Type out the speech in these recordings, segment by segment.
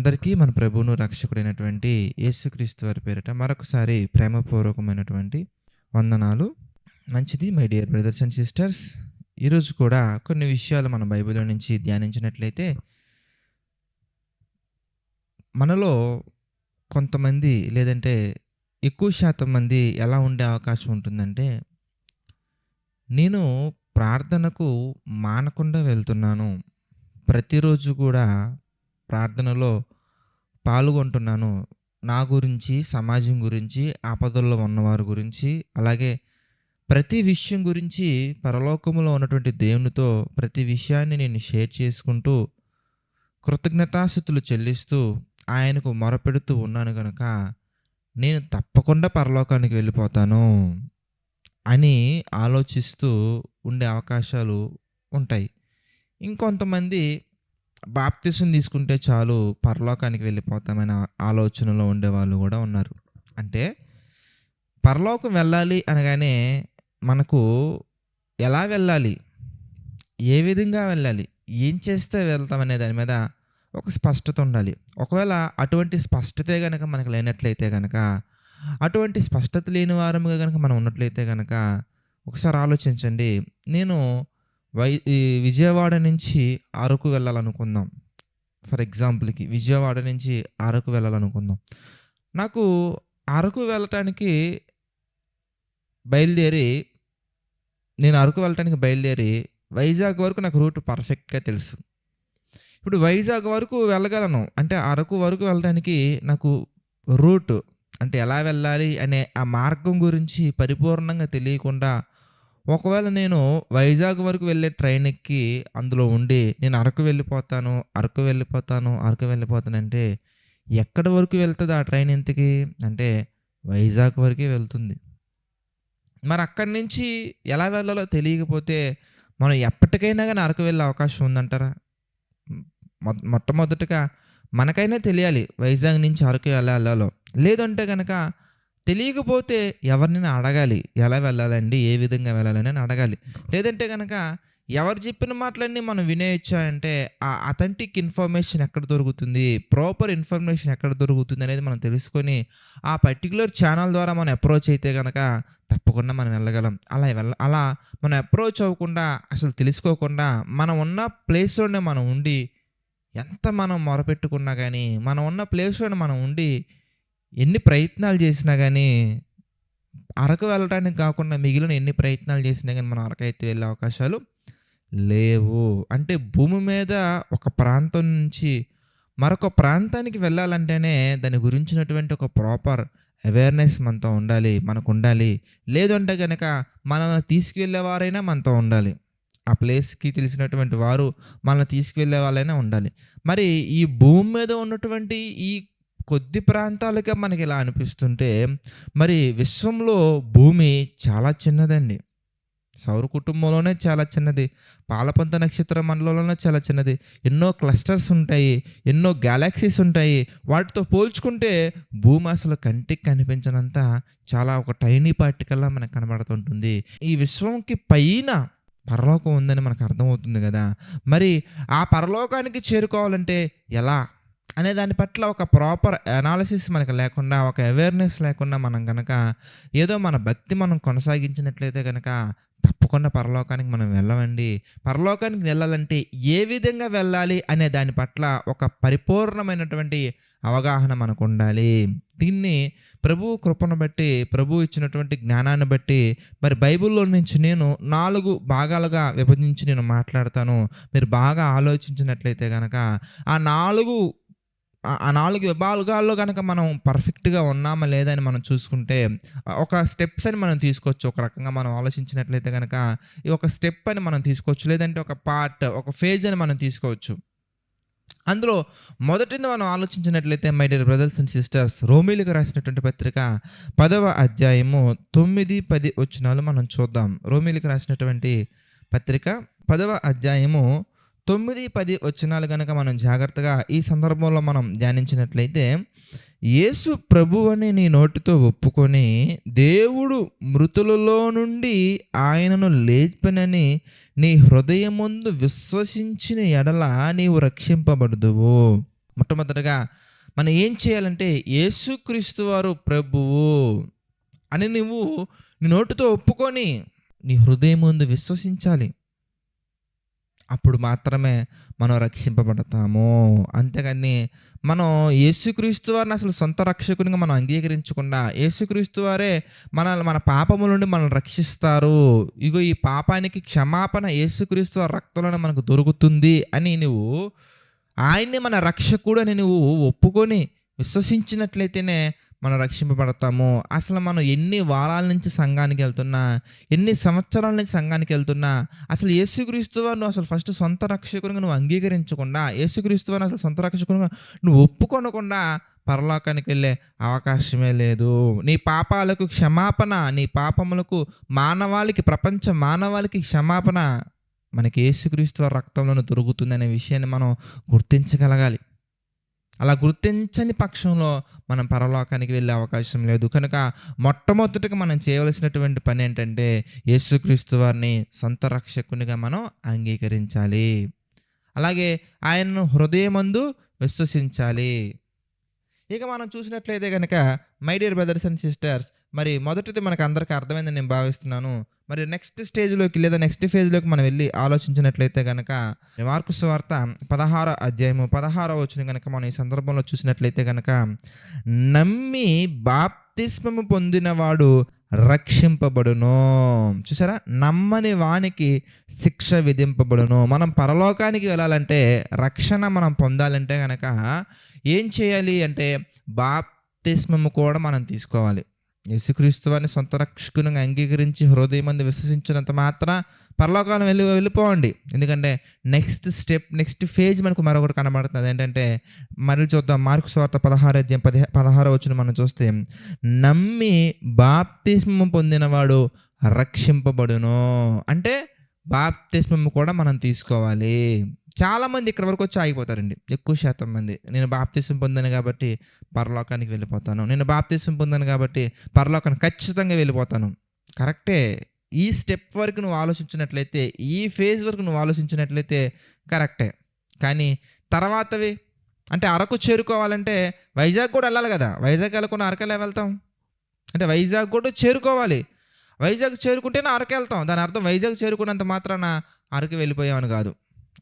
అందరికీ మన ప్రభువును రక్షకుడైనటువంటి యేసుక్రీస్తు వారి పేరిట మరొకసారి ప్రేమపూర్వకమైనటువంటి వందనాలు. మంచిది my dear brothers and sisters. ఈరోజు కూడా కొన్ని విషయాలు మన బైబిల్లో నుంచి ధ్యానించినట్లయితే, మనలో కొంతమంది లేదంటే ఎక్కువ శాతం మంది ఎలా ఉండే అవకాశం ఉంటుందంటే, నేను ప్రార్థనకు మానకుండా వెళ్తున్నాను, ప్రతిరోజు కూడా ప్రార్థనలో పాల్గొంటున్నాను, నా గురించి, సమాజం గురించి, ఆపదల్లో ఉన్నవారి గురించి, అలాగే ప్రతి విషయం గురించి పరలోకములో ఉన్నటువంటి దేవునితో ప్రతి విషయాన్ని నేను షేర్ చేసుకుంటూ కృతజ్ఞతాస్తుతులు చెల్లిస్తూ ఆయనకు మొరపెడుతూ ఉన్నాను కనుక నేను తప్పకుండా పరలోకానికి వెళ్ళిపోతాను అని ఆలోచిస్తూ ఉండే అవకాశాలు ఉంటాయి. ఇంకొంతమంది బాప్తిసం తీసుకుంటే చాలు పరలోకానికి వెళ్ళిపోతామనే ఆలోచనలో ఉండేవాళ్ళు కూడా ఉన్నారు. అంటే పరలోకం వెళ్ళాలి అనగానే మనకు ఎలా వెళ్ళాలి, ఏ విధంగా వెళ్ళాలి, ఏం చేస్తే వెళ్తామనే దాని మీద ఒక స్పష్టత ఉండాలి. ఒకవేళ అటువంటి స్పష్టతే కనుక మనకు లేనట్లయితే కనుక, అటువంటి స్పష్టత లేని వారముగా కనుక మనం ఉన్నట్లయితే కనుక ఒకసారి ఆలోచించండి. నేను విజయవాడ నుంచి అరకు వెళ్ళాలనుకుందాం. ఫర్ ఎగ్జాంపుల్కి విజయవాడ నుంచి అరకు వెళ్ళాలనుకుందాం. నాకు అరకు వెళ్ళటానికి నేను అరకు వెళ్ళటానికి బయలుదేరి వైజాగ్ వరకు నాకు రూట్ పర్ఫెక్ట్గా తెలుసు. ఇప్పుడు వైజాగ్ వరకు వెళ్ళగలను అంటే అరకు వరకు వెళ్ళడానికి నాకు రూట్ అంటే ఎలా వెళ్ళాలి అనే ఆ మార్గం గురించి పరిపూర్ణంగా తెలియకుండా, ఒకవేళ నేను వైజాగ్ వరకు వెళ్ళే ట్రైన్ ఎక్కి అందులో ఉండి నేను అరకు వెళ్ళిపోతానంటే ఎక్కడి వరకు వెళ్తుంది ఆ ట్రైన్ ఇంతకీ అంటే వైజాగ్ వరకే వెళ్తుంది. మరి అక్కడి నుంచి ఎలా వెళ్ళాలో తెలియకపోతే మనం ఎప్పటికైనా కానీ అరకు వెళ్ళే అవకాశం ఉందంటారా? మొట్టమొదటిగా మనకైనా తెలియాలి వైజాగ్ నుంచి అరకు ఎలా వెళ్ళాలో. లేదంటే కనుక తెలియకపోతే ఎవరినైనా అడగాలి, ఎలా వెళ్ళాలండి, ఏ విధంగా వెళ్ళాలని అడగాలి. లేదంటే కనుక ఎవరు చెప్పిన మాటలన్నీ మనం వినేయచ్చా అంటే ఆ అథెంటిక్ ఇన్ఫర్మేషన్ ఎక్కడ దొరుకుతుంది, ప్రాపర్ ఇన్ఫర్మేషన్ ఎక్కడ దొరుకుతుంది అనేది మనం తెలుసుకొని ఆ పర్టికులర్ ఛానల్ ద్వారా మనం అప్రోచ్ అయితే కనుక తప్పకుండా మనం వెళ్ళగలం. అలా మనం అప్రోచ్ అవ్వకుండా, అసలు తెలుసుకోకుండా మనం ఉన్న ప్లేస్లోనే మనం ఉండి ఎంత మనం మొరపెట్టుకున్నా కానీ, మనం ఉన్న ప్లేస్లోనే మనం ఉండి ఎన్ని ప్రయత్నాలు చేసినా కానీ అరకు వెళ్ళడానికి కాకుండా మిగిలిన ఎన్ని ప్రయత్నాలు చేసినా కానీ మనం అరకు అయితే వెళ్ళే అవకాశాలు లేవు. అంటే భూమి మీద ఒక ప్రాంతం నుంచి మరొక ప్రాంతానికి వెళ్ళాలంటేనే దాని గురించినటువంటి ఒక ప్రాపర్ అవేర్నెస్ మనకు ఉండాలి. లేదంటే కనుక మనల్ని తీసుకువెళ్ళేవారైనా మనతో ఉండాలి. ఆ ప్లేస్కి తెలిసినటువంటి వారు మనల్ని తీసుకువెళ్ళే వాళ్ళైనా ఉండాలి. మరి ఈ భూమి మీద ఉన్నటువంటి ఈ కొద్ది ప్రాంతాలుగా మనకి ఇలా అనిపిస్తుంటే, మరి విశ్వంలో భూమి చాలా చిన్నదండి. సౌర కుటుంబంలోనే చాలా చిన్నది, పాలపంత నక్షత్ర మండలంలోనే చాలా చిన్నది. ఎన్నో క్లస్టర్స్ ఉంటాయి, ఎన్నో గ్యాలక్సీస్ ఉంటాయి. వాటితో పోల్చుకుంటే భూమి అసలు కంటికి కనిపించనంత చాలా ఒక టైనీ పార్టికల్లా మనకు కనబడుతుంటుంది. ఈ విశ్వంకి పైన పరలోకం ఉందని మనకు అర్థమవుతుంది కదా. మరి ఆ పరలోకానికి చేరుకోవాలంటే ఎలా అనే దాని పట్ల ఒక ప్రాపర్ అనాలిసిస్ మనకు లేకుండా, ఒక అవేర్నెస్ లేకుండా మనం కనుక ఏదో మన భక్తి మనం కొనసాగించినట్లయితే కనుక తప్పకుండా పరలోకానికి మనం వెళ్ళమండి. పరలోకానికి వెళ్ళాలంటే ఏ విధంగా వెళ్ళాలి అనే దాని పట్ల ఒక పరిపూర్ణమైనటువంటి అవగాహన మనకు ఉండాలి. దీన్ని ప్రభు కృపను బట్టి, ప్రభు ఇచ్చినటువంటి జ్ఞానాన్ని బట్టి మరి బైబిల్లో నుంచి నేను 4 భాగాలుగా విభజించి నేను మాట్లాడతాను. మీరు బాగా ఆలోచించినట్లయితే కనుక ఆ 4 విభాగాల్లో కనుక మనం పర్ఫెక్ట్గా ఉన్నామా లేదా అని మనం చూసుకుంటే ఒక స్టెప్స్ అని మనం తీసుకోవచ్చు. ఒక రకంగా మనం ఆలోచించినట్లయితే కనుక ఈ ఒక స్టెప్ అని మనం తీసుకోవచ్చు. లేదంటే ఒక పార్ట్, ఒక ఫేజ్ అని మనం తీసుకోవచ్చు. అందులో మొదటిది మనం ఆలోచించినట్లయితే my dear brothers and sisters, రోమీలకు రాసినటువంటి పత్రిక 10వ అధ్యాయము 9-10 వచనాలు మనం చూద్దాం. రోమీలకు రాసినటువంటి పత్రిక 10వ అధ్యాయము 9-10 వచనాలు కనుక మనం జాగ్రత్తగా ఈ సందర్భంలో మనం ధ్యానించినట్లయితే, యేసు ప్రభువని నీ నోటితో ఒప్పుకొని దేవుడు మృతులలో నుండి ఆయనను లేపనని నీ హృదయమందు విశ్వసించిన ఎడల నీవు రక్షింపబడుదువు. మొట్టమొదటగా మనం ఏం చేయాలంటే యేసుక్రీస్తు వారు ప్రభువు అని నువ్వు నీ నోటితో ఒప్పుకొని నీ హృదయం ముందు విశ్వసించాలి. అప్పుడు మాత్రమే మనం రక్షింపబడతాము. అంతేగాని మనం యేసుక్రీస్తు వారిని అసలు సొంత రక్షకునిగా మనం అంగీకరించకుండా, యేసుక్రీస్తు వారే మన పాపముల నుండి మనల్ని రక్షిస్తారు, ఇగో ఈ పాపానికి క్షమాపణ యేసుక్రీస్తు వారి రక్తంలోనే మనకు దొరుకుతుంది అని నువ్వు ఆయన్ని మన రక్షకుడు అని నువ్వు ఒప్పుకొని విశ్వసించినట్లయితేనే మనం రక్షింపబడతాము. అసలు మనం ఎన్ని వారాల నుంచి సంఘానికి వెళ్తున్నా, ఎన్ని సంవత్సరాల నుంచి సంఘానికి వెళ్తున్నా, అసలు యేసుక్రీస్తు వారిని అసలు ఫస్ట్ సొంత రక్షకునిగా నువ్వు అంగీకరించకుండా, యేసుక్రీస్తు వారిని అసలు సొంత రక్షకునిగా నువ్వు ఒప్పుకొనకుండా పరలోకానికి వెళ్ళే అవకాశమే లేదు. నీ పాపాలకు క్షమాపణ, నీ పాపములకు ప్రపంచ మానవాళికి క్షమాపణ మనకి యేసుక్రీస్తు వారి రక్తంలోనే దొరుకుతుందనే విషయాన్ని మనం గుర్తించగలగాలి. అలా గుర్తించని పక్షంలో మనం పరలోకానికి వెళ్ళే అవకాశం లేదు. కనుక మొట్టమొదటిగా మనం చేయవలసినటువంటి పని ఏంటంటే యేసుక్రీస్తు వారిని సొంత రక్షకునిగా మనం అంగీకరించాలి. అలాగే ఆయనను హృదయమందు విశ్వసించాలి. ఇక మనం చూసినట్లయితే కనుక my dear brothers and sisters, మరి మొదటిది మనకు అందరికీ అర్థమైందని నేను భావిస్తున్నాను. మరి నెక్స్ట్ స్టేజ్లోకి లేదా నెక్స్ట్ ఫేజ్లోకి మనం వెళ్ళి ఆలోచించినట్లయితే కనుక మార్కు సువార్త 16వ అధ్యాయము 16వ వచనం కనుక మనం ఈ సందర్భంలో చూసినట్లయితే కనుక, నమ్మి బాప్తిస్మము పొందినవాడు రక్షింపబడును. చూసారా, నమ్మని వానికి శిక్ష విధింపబడును. మనం పరలోకానికి వెళ్ళాలంటే, రక్షణ మనం పొందాలంటే కనుక ఏం చేయాలి అంటే బాప్తిస్మము కూడా మనం తీసుకోవాలి. యేసుక్రీస్తు వారిని సొంత రక్షకునిగా అంగీకరించి హృదయమందు విశ్వసించినంత మాత్రం పరలోకాన్ని వెళ్ళిపోవండి. ఎందుకంటే నెక్స్ట్ ఫేజ్ మనకు మరొకటి కనబడుతుంది. ఏంటంటే మళ్ళీ చూద్దాం, మార్కు సువార్త 16వ వచనం మనం చూస్తే, నమ్మి బాప్తిస్మము పొందినవాడు రక్షింపబడును. అంటే బాప్తిస్మము కూడా మనం తీసుకోవాలి. చాలామంది ఇక్కడ వరకు వచ్చి ఆగిపోతారండి. ఎక్కువ శాతం మంది, నేను బాప్తిస్మం పొందాను కాబట్టి పరలోకానికి వెళ్ళిపోతాను, నేను బాప్తిస్మం పొందాను కాబట్టి పరలోకానికి ఖచ్చితంగా వెళ్ళిపోతాను. కరెక్టే, ఈ స్టెప్ వరకు నువ్వు ఆలోచించినట్లయితే, ఈ ఫేజ్ వరకు నువ్వు ఆలోచించినట్లయితే కరెక్టే. కానీ తర్వాతవి అంటే అరకు చేరుకోవాలంటే వైజాగ్ కూడా వెళ్ళాలి కదా. వైజాగ్ వెళ్ళకుండా అరకెలా వెళ్తాం? అంటే వైజాగ్ కూడా చేరుకోవాలి. వైజాగ్ చేరుకుంటేనే అరకు వెళ్తాం. దాని అర్థం వైజాగ్ చేరుకున్నంత మాత్రాన అరకు వెళ్ళిపోయామని కాదు.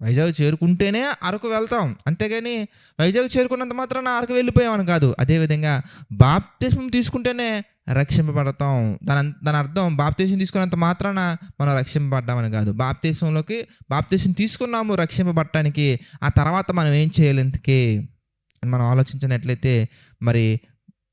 వైజాగ్ చేరుకుంటేనే అరకు వెళ్తాం, అంతేగాని వైజాగ్ చేరుకున్నంత మాత్రాన అరకు వెళ్ళిపోయామని కాదు. అదేవిధంగా బాప్తిస్మం తీసుకుంటేనే రక్షింపబడతాం. దాని అర్థం బాప్తిస్మం తీసుకున్నంత మాత్రాన మనం రక్షింపబడ్డామని కాదు. బాప్తిస్మం తీసుకున్నాము రక్షింపబడటానికి. ఆ తర్వాత మనం ఏం చేయాలి ఇంతకీ మనం ఆలోచించినట్లయితే, మరి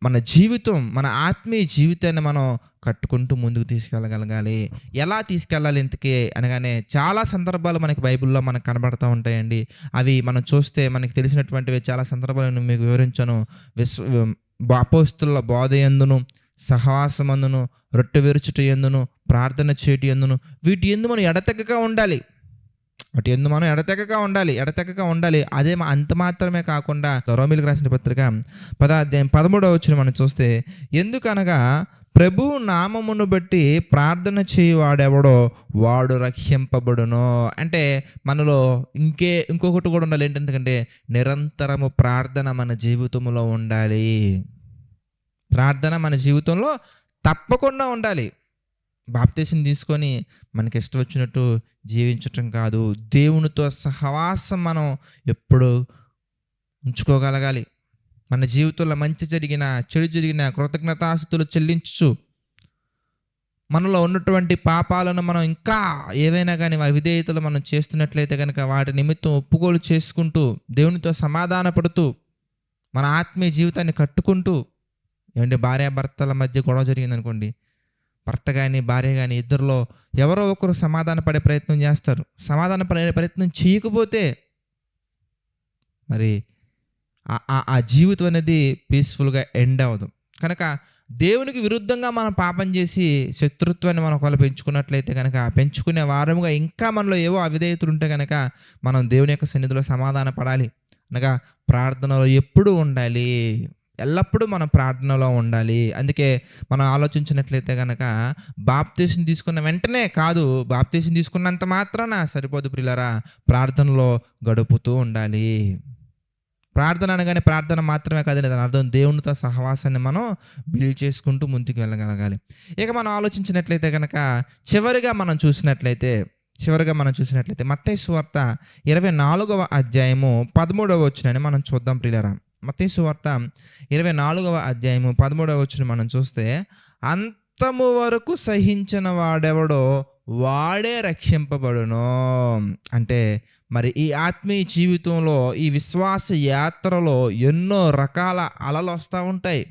మన జీవితం, మన ఆత్మీయ జీవితాన్ని మనం కట్టుకుంటూ ముందుకు తీసుకెళ్ళగలగాలి. ఎలా తీసుకెళ్ళాలి ఇంతకీ అనగానే చాలా సందర్భాలు మనకి బైబిల్లో మనకు కనబడుతూ ఉంటాయండి. అవి మనం చూస్తే మనకి తెలిసినటువంటివి చాలా సందర్భాలను మీకు వివరించాను. అపోస్తుల బోధ యందును, సహవాసమందును, రొట్టె విరుచుట యందును, ప్రార్థన చేయటి యందును, వీటి యందు మనం ఎడతెగక ఉండాలి. ఎడతెగక ఉండాలి. అదే అంత మాత్రమే కాకుండా రోమీయులకు రాసిన పత్రిక 10వ అధ్యాయం 13వ వచనం మనం చూస్తే, ఎందుకనగా ప్రభు నామమును బట్టి ప్రార్థన చేయువాడెవడో వాడు రక్షింపబడును. అంటే మనలో ఇంకొకటి కూడా ఉండాలి. ఏంటంటే నిరంతరము ప్రార్థన మన జీవితంలో ఉండాలి. ప్రార్థన మన జీవితంలో తప్పకుండా ఉండాలి. బాప్తిసం తీసుకొని మనకి ఇష్టం వచ్చినట్టు జీవించటం కాదు. దేవునితో సహవాసం మనం ఎప్పుడు ఉంచుకోగలగాలి. మన జీవితంలో మంచి జరిగిన, చెడు జరిగిన కృతజ్ఞతాస్తుతులు చెల్లించు. మనలో ఉన్నటువంటి పాపాలను మనం ఇంకా ఏవైనా కానీ అవిధేయతలు మనం చేస్తున్నట్లయితే కనుక వాటి నిమిత్తం ఒప్పుకోలు చేసుకుంటూ, దేవునితో సమాధానపడుతూ, మన ఆత్మీయ జీవితాన్ని కట్టుకుంటూ. ఏమంటే భార్యాభర్తల మధ్య గొడవ జరిగిందనుకోండి, భర్త కానీ భార్య కానీ ఇద్దరిలో ఎవరో ఒకరు సమాధాన పడే ప్రయత్నం చేస్తారు. సమాధాన పడే ప్రయత్నం చేయకపోతే మరి ఆ జీవితం అనేది పీస్ఫుల్గా ఎండ్ అవ్వదు. కనుక దేవునికి విరుద్ధంగా మనం పాపం చేసి శత్రుత్వాన్ని మనం ఒకవేళ పెంచుకున్నట్లయితే కనుక, పెంచుకునే వారముగా ఇంకా మనలో ఏవో అవిధేయతలు ఉంటే కనుక మనం దేవుని యొక్క సన్నిధిలో సమాధాన పడాలి. అనగా ప్రార్థనలో ఎప్పుడూ ఉండాలి. ఎల్లప్పుడూ మనం ప్రార్థనలో ఉండాలి. అందుకే మనం ఆలోచించినట్లయితే కనుక బాప్తిసం తీసుకున్న వెంటనే కాదు, బాప్తిసం తీసుకున్నంత మాత్రాన సరిపోదు ప్రియులారా, ప్రార్థనలో గడుపుతూ ఉండాలి. ప్రార్థన అనగానే ప్రార్థన మాత్రమే కాదండి, దాని అర్థం దేవునితో సహవాసాన్ని మనం బిల్డ్ చేసుకుంటూ ముందుకు వెళ్ళగలగాలి. ఇక మనం ఆలోచించినట్లయితే కనుక చివరిగా మనం చూసినట్లయితే మత్తయి సువార్త 24వ అధ్యాయము 13వ వచనాన్ని మనం చూద్దాం ప్రియులారా. మత్తయి సువార్త 24వ అధ్యాయము 13వ వచనం మనం చూస్తే, అంతము వరకు సహించిన వాడెవడో వాడే రక్షింపబడును. అంటే మరి ఈ ఆత్మీయ జీవితంలో, ఈ విశ్వాస యాత్రలో ఎన్నో రకాల అలలు వస్తూ ఉంటాయి.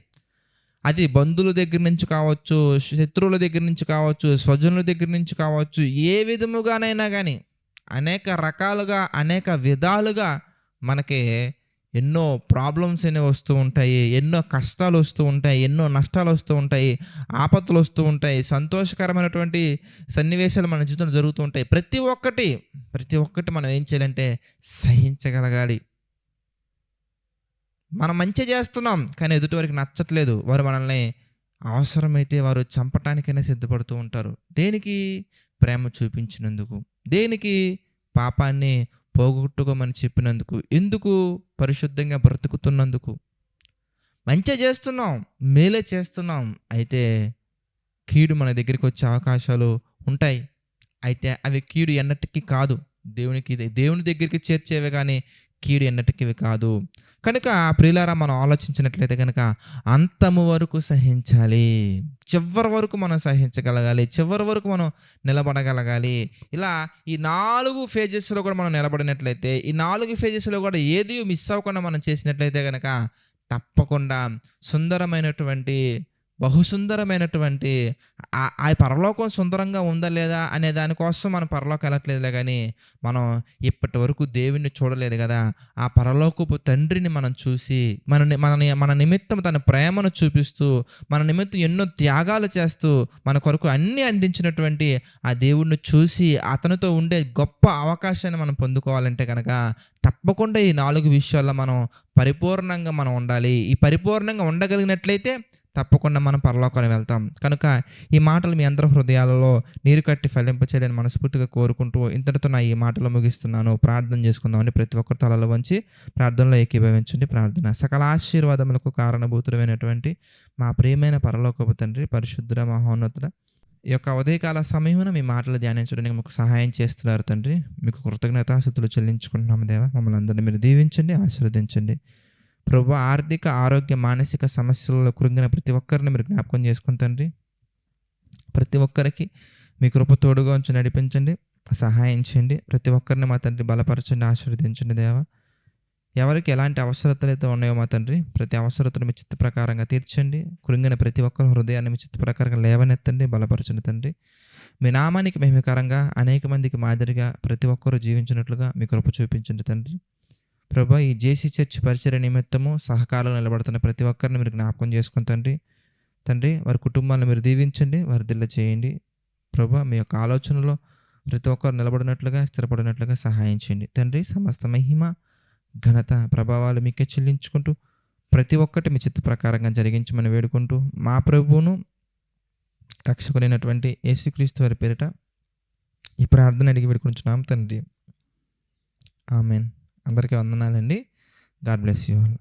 అది బంధువుల దగ్గర నుంచి కావచ్చు, శత్రువుల దగ్గర నుంచి కావచ్చు, స్వజనుల దగ్గర నుంచి కావచ్చు, ఏ విధముగానైనా కానీ అనేక రకాలుగా, అనేక విధాలుగా మనకి ఎన్నో ప్రాబ్లమ్స్ అనేవి వస్తూ ఉంటాయి, ఎన్నో కష్టాలు వస్తూ ఉంటాయి, ఎన్నో నష్టాలు వస్తూ ఉంటాయి, ఆపత్తులు వస్తూ ఉంటాయి, సంతోషకరమైనటువంటి సన్నివేశాలు మన జీవితంలో జరుగుతూ ఉంటాయి. ప్రతి ఒక్కటి మనం ఏం చేయాలంటే సహించగలగాలి. మనం మంచి చేస్తున్నాం కానీ ఎదుటివారికి నచ్చట్లేదు, వారు మనల్ని అవసరమైతే వారు చంపటానికైనా సిద్ధపడుతూ ఉంటారు. దేనికి? ప్రేమ చూపించినందుకు. దేనికి? పాపాన్ని పోగొట్టుకోమని చెప్పినందుకు. ఎందుకు? పరిశుద్ధంగా బ్రతుకుతున్నందుకు. మంచి చేస్తున్నాం, మేలే చేస్తున్నాం, అయితే కీడు మన దగ్గరికి వచ్చే అవకాశాలు ఉంటాయి. అయితే అవి కీడు ఎన్నటికీ కాదు, దేవుని దగ్గరికి చేర్చేవి కానీ కీడు ఎన్నటికీ కాదు. కనుక ప్రియులారా, మనం ఆలోచించినట్లయితే కనుక అంతము వరకు సహించాలి, చివరి వరకు మనం సహించగలగాలి, చివరి వరకు మనం నిలబడగలగాలి. ఇలా ఈ 4 ఫేజెస్లో కూడా మనం నిలబడినట్లయితే, ఈ 4 ఫేజెస్లో కూడా ఏది మిస్ అవ్వకుండా మనం చేసినట్లయితే కనుక తప్పకుండా బహుసుందరమైనటువంటి ఆ పరలోకం సుందరంగా ఉందా లేదా అనే దానికోసం మనం పరలోకం వెళ్ళట్లేదులే, కానీ మనం ఇప్పటి వరకు దేవుణ్ణి చూడలేదు కదా, ఆ పరలోకపు తండ్రిని మనం చూసి మన నిమిత్తం తన ప్రేమను చూపిస్తూ, మన నిమిత్తం ఎన్నో త్యాగాలు చేస్తూ, మన కొరకు అన్నీ అందించినటువంటి ఆ దేవుణ్ణి చూసి అతనితో ఉండే గొప్ప అవకాశాన్ని మనం పొందుకోవాలంటే కనుక తప్పకుండా ఈ 4 విషయాల్లో మనం పరిపూర్ణంగా మనం ఉండాలి. ఈ పరిపూర్ణంగా ఉండగలిగినట్లయితే తప్పకుండా మనం పరలోకానికి వెళ్తాం. కనుక ఈ మాటలు మీ అందరి హృదయాలలో నీరు కట్టి ఫలింపచేయాలని మనస్ఫూర్తిగా కోరుకుంటూ ఇంతటితో నా ఈ మాటలు ముగిస్తున్నాను. ప్రార్థన చేసుకుందామని ప్రతి ఒక్కరు తలలో వంచి ప్రార్థనలో ఏకీభవించండి. ప్రార్థన. సకల ఆశీర్వాదములకు కారణభూతుడమైనటువంటి మా ప్రియమైన పరలోకపు తండ్రి, పరిశుద్ధుడ, మహోన్నతుడ, ఈ యొక్క ఉదయకాల సమయమున మీ మాటలు ధ్యానించడానికి మాకు సహాయం చేస్తున్నారు తండ్రి. మీకు కృతజ్ఞతాస్తుతులు చెల్లించుకుంటున్నాము దేవా. మమ్మల్ని అందరినీ మీరు దీవించండి, ఆశీర్వదించండి. ప్రభువా, ఆర్థిక, ఆరోగ్య, మానసిక సమస్యలలో కృంగిన ప్రతి ఒక్కరిని మీరు జ్ఞాపకం చేసుకుని తండ్రి, ప్రతి ఒక్కరికి మీ కృప తోడుగా ఉంచి నడిపించండి, సహాయం చేయండి. ప్రతి ఒక్కరిని మా తండ్రి బలపరచండి, ఆశీర్వదించండి దేవా. ఎవరికి ఎలాంటి అవసరతలు అయితే ఉన్నాయో మా తండ్రి, ప్రతి అవసరతను మీ చిత్త ప్రకారంగా తీర్చండి. కృంగిన ప్రతి ఒక్కరి హృదయాన్ని మీ చిత్త ప్రకారంగా లేవనెత్తండి, బలపరచండి తండ్రి. మీ నామానికి మహిమకరంగా అనేక మందికి మాదిరిగా ప్రతి ఒక్కరూ జీవించినట్లుగా మీ కృప చూపించండి తండ్రి. ప్రభా, ఈ జేసీ చర్చ్ పరిచర్య నిమిత్తము సహకారంలో నిలబడుతున్న ప్రతి ఒక్కరిని మీరు జ్ఞాపకం చేసుకుని తండ్రి, వారి కుటుంబాలను మీరు దీవించండి, వర్ధిల్ల చేయండి. ప్రభా, మీ యొక్క ఆలోచనలో ప్రతి ఒక్కరు నిలబడినట్లుగా, స్థిరపడినట్లుగా సహాయం చేయండి తండ్రి. సమస్త మహిమ, ఘనత, ప్రభావాలు మీకే చెల్లించుకుంటూ ప్రతి ఒక్కటి మీ చిత్త ప్రకారంగా జరిగించమని వేడుకుంటూ మా ప్రభువును రక్షకుడైనటువంటి యేసుక్రీస్తు వారి పేరిట ఈ ప్రార్థన అడిగి వేడుకుంటున్నాం తండ్రి. ఆమెన్. అందరికీ వందనాలండి. God bless you all.